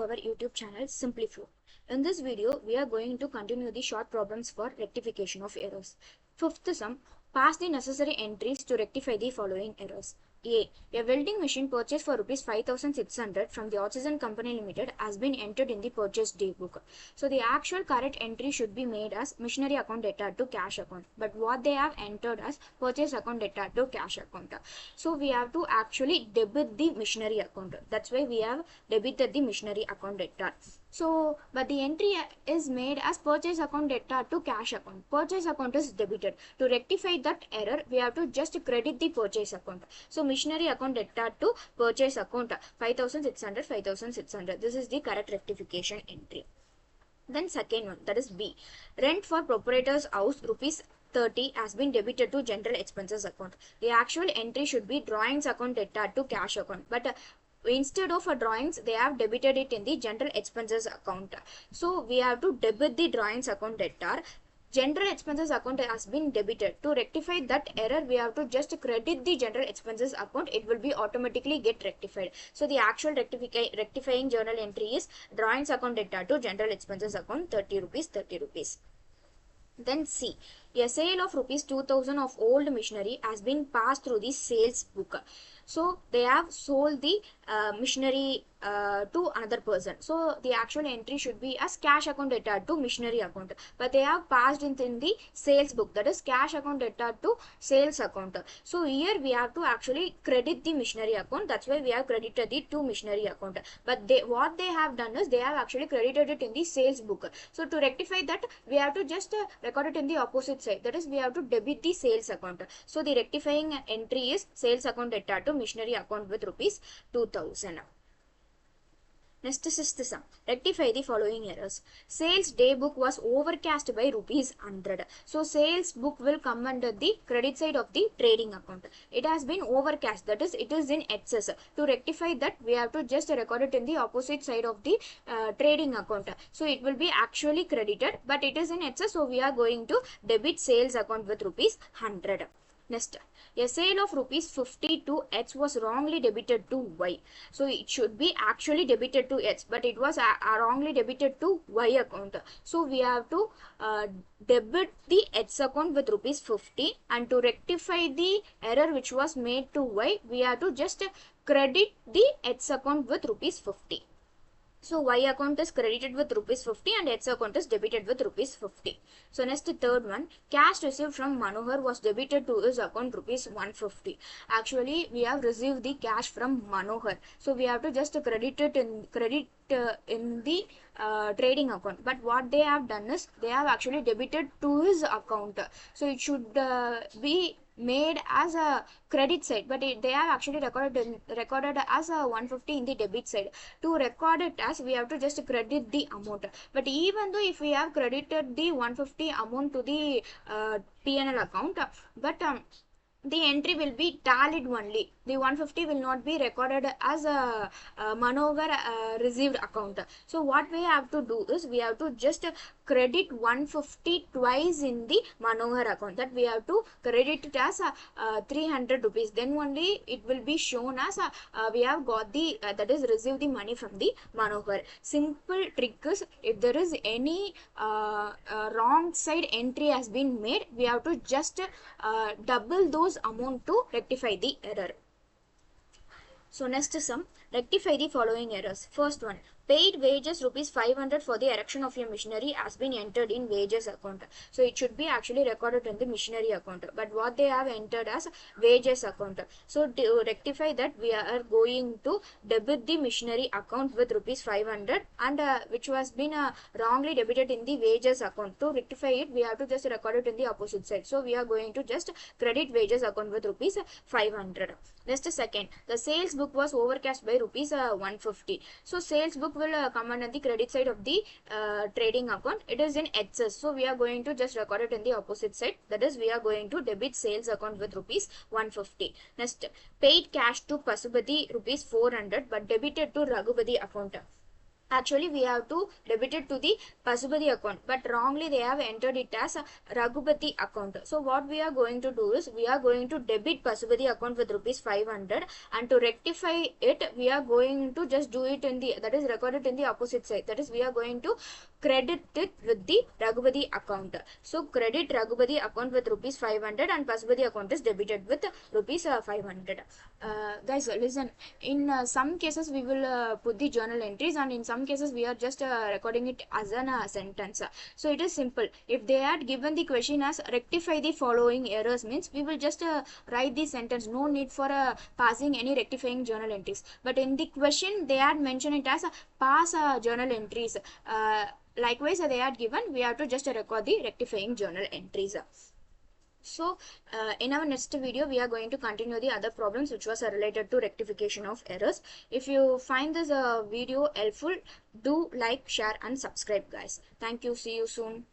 our YouTube channel SimpliFlow. In this video, we are going to continue the short problems for rectification of errors. Fifth sum, pass the necessary entries to rectify the following errors. A welding machine purchased for rupees 5,600 from the Oxygen Company Limited has been entered in the purchase day book. So the actual correct entry should be made as machinery account debtor to cash account. But what they have entered as purchase account debtor to cash account. So we have to actually debit the machinery account. That's why we have debited the machinery account debtor. So, but the entry is made as purchase account debtor to cash account. Purchase account is debited. To rectify that error, we have to just credit the purchase account. So, machinery account debtor to purchase account 5,600, 5,600. This is the correct rectification entry. Then second one, that is B. Rent for proprietor's house rupees 30 has been debited to general expenses account. The actual entry should be drawings account debtor to cash account. But instead of drawings, they have debited it in the general expenses account. So we have to debit the drawings account debtor. General expenses account has been debited. To rectify that error, we have to just credit the general expenses account. It will be automatically get rectified. So the actual rectifying journal entry is drawings account debtor to general expenses account 30 rupees, 30 rupees. Then C. A sale of rupees 2,000 of old machinery has been passed through the sales book. So they have sold the machinery to another person. So the actual entry should be as cash account debtor to machinery account. But they have passed in the sales book, that is cash account debtor to sales account. So here we have to actually credit the machinery account. That's why we have credited it to machinery account. But what they have done is they have actually credited it in the sales book. So to rectify that, we have to just record it in the opposite side. That is, we have to debit the sales account. So the rectifying entry is sales account debtor to machinery account with rupees 2,000. Next sixth sum. Rectify the following errors. Sales day book was overcast by rupees 100. So sales book will come under the credit side of the trading account. It has been overcast, that is, it is in excess. To rectify that, we have to just record it in the opposite side of the trading account. So it will be actually credited, but it is in excess. So we are going to debit sales account with rupees 100. Next, a sale of rupees 50 to X was wrongly debited to Y. So it should be actually debited to X, but it was wrongly debited to Y account. So we have to debit the X account with rupees 50, and to rectify the error which was made to Y, we have to just credit the X account with rupees 50. So Y account is credited with rupees 50 and X account is debited with rupees 50. So next, third one, cash received from Manohar was debited to his account rupees 150. Actually, we have received the cash from Manohar. So we have to just credit it in the trading account. But what they have done is they have actually debited to his account. So it should be made as a credit side, but they have actually recorded as a 150 in the debit side. To record it as, we have to just credit the amount. But even though if we have credited the 150 amount to the P&L account, but the entry will be tallied only. The 150 will not be recorded as a Manohar received account. So what we have to do is we have to just credit 150 twice in the Manohar account. That we have to credit it as 300 rupees. Then only it will be shown as we have got the that is received the money from the Manohar. Simple trick is, if there is any wrong side entry has been made, we have to just double those amount to rectify the error. So next sum, rectify the following errors. First one, paid wages rupees 500 for the erection of your machinery has been entered in wages account. So it should be actually recorded in the machinery account, but what they have entered as wages account. So to rectify that, we are going to debit the machinery account with rupees 500 and which was been wrongly debited in the wages account. To rectify it, we have to just record it in the opposite side. So we are going to just credit wages account with rupees 500. Next, second, the sales book was overcast by rupees 150. So sales book will come under the credit side of the trading account. It is in excess. So we are going to just record it in the opposite side. That is, we are going to debit sales account with rupees 150. Next, paid cash to Pasupati rupees 400 but debited to Raghupati account. Actually we have to debit it to the Pasupati account, but wrongly they have entered it as a Raghupati account. So what we are going to do is we are going to debit Pasupati account with rupees 500, and to rectify it we are going to just do it in the, that is recorded in the opposite side, that is we are going to credit it with the Raghupati account. So credit Raghupati account with rupees 500 and Pasupati account is debited with rupees 500. Guys, listen, in some cases we will put the journal entries, and in some cases we are just recording it as a sentence. So it is simple. If they had given the question as rectify the following errors, means we will just write the sentence, no need for passing any rectifying journal entries. But in the question they had mentioned it as pass journal entries. Likewise they had given, we have to just record the rectifying journal entries. So in our next video we are going to continue the other problems which was related to rectification of errors. If you find this video helpful, do like, share and subscribe guys. Thank you. See you soon.